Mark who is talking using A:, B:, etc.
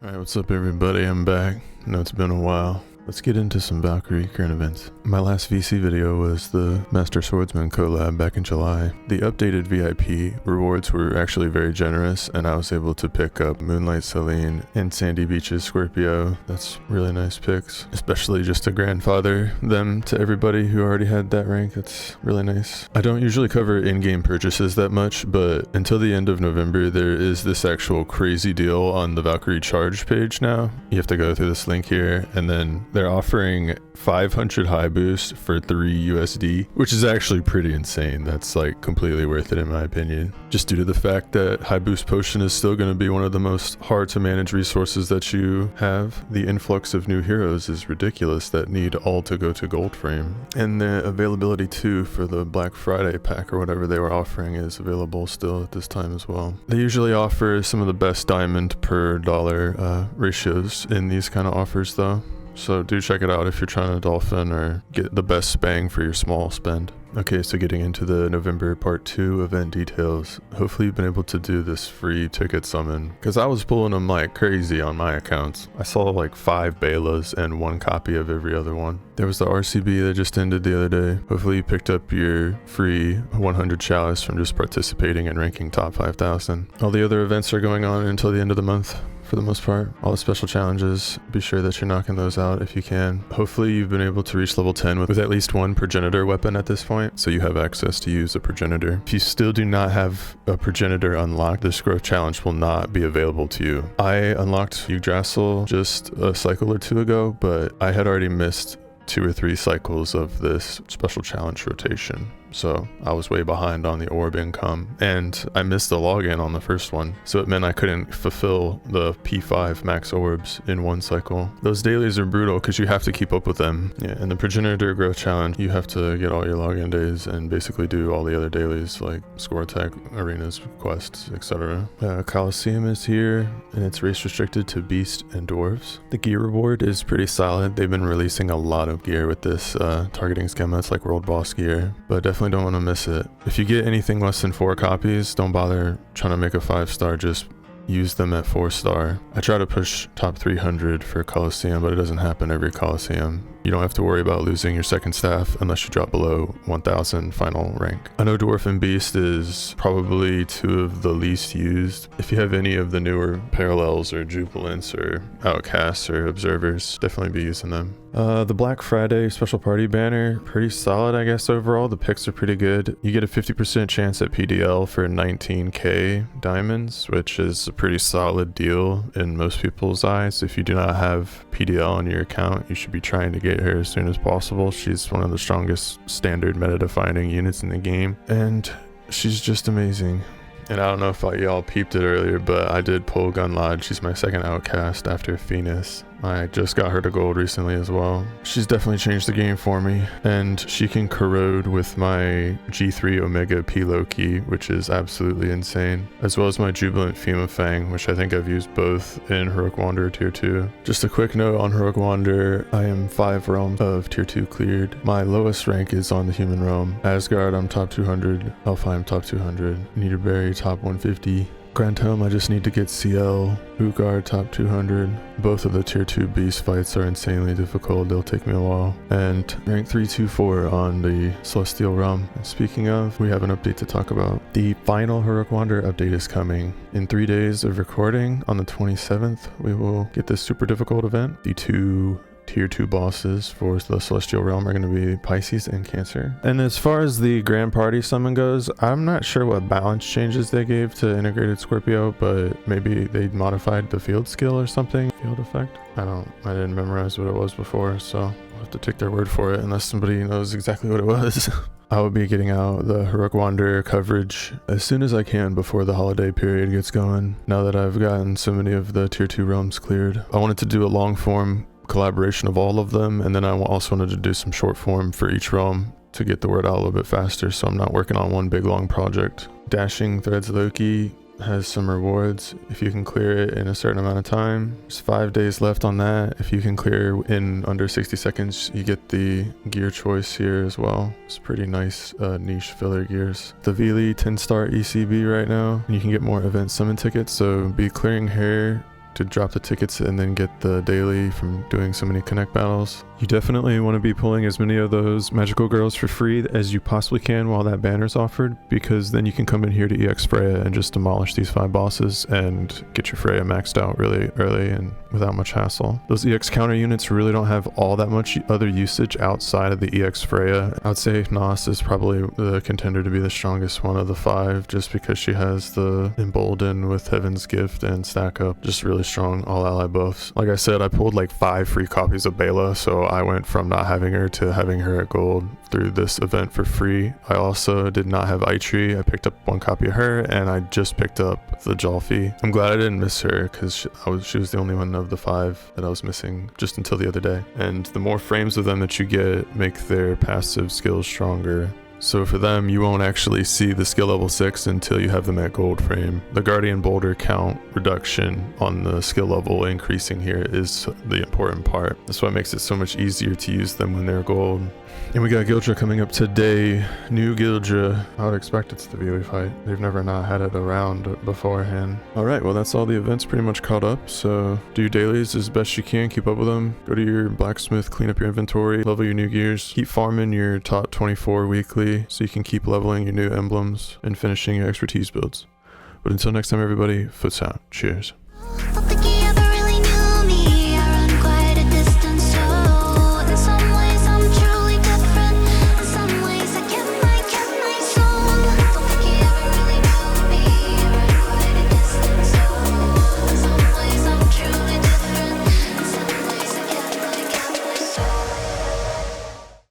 A: Alright, what's up everybody? I'm back. I know it's been a while. Let's get into some Valkyrie current events. My last VC video was the Master Swordsman collab back in July. The updated VIP rewards were actually very generous, and I was able to pick up Moonlight Celine and Sandy Beach's Scorpio. That's really nice picks, especially just to grandfather them to everybody who already had that rank. That's really nice. I don't usually cover in-game purchases that much, but until the end of November, there is this actual crazy deal on the Valkyrie charge page now. You have to go through this link here, and then they're offering 500 high boost for 3 USD, which is actually pretty insane. That's like completely worth it in my opinion, just due to the fact that high boost potion is still going to be one of the most hard to manage resources that you have. The influx of new heroes is ridiculous that need all to go to gold frame, and the availability too for the Black Friday pack or whatever they were offering is available still at this time as well. They usually offer some of the best diamond per dollar ratios in these kind of offers though. So do check it out if you're trying to dolphin or get the best bang for your small spend. Okay, so getting into the November part 2 event details. Hopefully you've been able to do this free ticket summon, because I was pulling them like crazy on my accounts. I saw like 5 Belas and 1 copy of every other one. There was the RCB that just ended the other day. Hopefully you picked up your free 100 chalice from just participating and ranking top 5,000. All the other events are going on until the end of the month. For the most part, all the special challenges, be sure that you're knocking those out if you can. Hopefully you've been able to reach level 10 with at least 1 progenitor weapon at this point, so you have access to use a progenitor. If you still do not have a progenitor unlocked, this growth challenge will not be available to you. I unlocked Yggdrasil just a cycle or 2 ago, but I had already missed 2 or 3 cycles of this special challenge rotation. So I was way behind on the orb income, and I missed the login on the first one, so it meant I couldn't fulfill the P5 max orbs in 1 cycle. Those dailies are brutal because you have to keep up with them. Yeah, and the progenitor growth challenge, you have to get all your login days and basically do all the other dailies like score attack, arenas, quests, etc. Colosseum is here, and it's race restricted to beast and dwarves. The gear reward is pretty solid. They've been releasing a lot of gear with this targeting schema. It's like world boss gear, but definitely don't want to miss it. If you get anything less than 4 copies, don't bother trying to make a 5-star, just use them at 4-star. I try to push top 300 for Colosseum, but it doesn't happen every Colosseum. You don't have to worry about losing your second staff unless you drop below 1000 final rank. I know Dwarf and Beast is probably 2 of the least used. If you have any of the newer Parallels or Jubilants or Outcasts or Observers, definitely be using them. The Black Friday special party banner, pretty solid I guess overall. The picks are pretty good. You get a 50% chance at PDL for 19k diamonds, which is a pretty solid deal in most people's eyes. If you do not have PDL on your account, you should be trying to get her as soon as possible. She's one of the strongest standard meta defining units in the game, and she's just amazing. And I don't know if y'all peeped it earlier, but I did pull Gunlod. She's my second outcast after Phoenix. I just got her to gold recently as well. She's definitely changed the game for me, and she can corrode with my G3 Omega P Loki, which is absolutely insane, as well as my Jubilant Fema Fang, which I think I've used both in Heroic Wanderer Tier 2. Just a quick note on Heroic Wanderer, I am 5 realms of Tier 2 cleared. My lowest rank is on the human realm. Asgard, I'm top 200. Alfheim, top 200. Niederberry, top 150. Grand Home, I just need to get CL. Utgard, top 200. Both of the tier 2 beast fights are insanely difficult. They'll take me a while. And rank 324 on the Celestial Realm. And speaking of, we have an update to talk about. The final Heroic Wanderer update is coming. In 3 days of recording, on the 27th, we will get this super difficult event. The 2 tier 2 bosses for the Celestial Realm are going to be Pisces and Cancer. And as far as the Grand Party summon goes, I'm not sure what balance changes they gave to Integrated Scorpio, but maybe they modified the field skill or something. Field effect? I didn't memorize what it was before, so I'll have to take their word for it unless somebody knows exactly what it was. I will be getting out the Heroic Wanderer coverage as soon as I can before the holiday period gets going, now that I've gotten so many of the tier 2 realms cleared. I wanted to do a long form collaboration of all of them, and then I also wanted to do some short form for each realm to get the word out a little bit faster, so I'm not working on one big long project. Dashing Threads Loki has some rewards if you can clear it in a certain amount of time. There's 5 days left on that. If you can clear in under 60 seconds, you get the gear choice here as well. It's pretty nice niche filler gears. The Vili 10-star ECB right now, and you can get more event summon tickets, so be clearing hair to drop the tickets and then get the daily from doing so many connect battles. You definitely want to be pulling as many of those magical girls for free as you possibly can while that banner's offered, because then you can come in here to EX Freya and just demolish these 5 bosses and get your Freya maxed out really early and without much hassle. Those EX counter units really don't have all that much other usage outside of the EX Freya. I would say Nos is probably the contender to be the strongest one of the 5, just because she has the Embolden with Heaven's Gift and Stack Up, just really strong all ally buffs. Like I said, I pulled like 5 free copies of Bela, so I went from not having her to having her at gold through this event for free. I also did not have Eitri. I picked up 1 copy of her, and I just picked up the Jolfi. I'm glad I didn't miss her, because she was the only one of the 5 that I was missing just until the other day. And the more frames of them that you get make their passive skills stronger. So for them, you won't actually see the skill level 6 until you have them at gold frame. The Guardian Boulder count reduction on the skill level increasing here is the important part. That's why it makes it so much easier to use them when they're gold. And we got Gildra coming up today. New Gildra. I would expect it's the Veely fight. They've never not had it around beforehand. Alright, well that's all the events pretty much caught up. So do your dailies as best you can. Keep up with them. Go to your blacksmith, clean up your inventory, level your new gears. Keep farming your top 24 weekly so you can keep leveling your new emblems and finishing your expertise builds. But until next time everybody, Foots out. Cheers.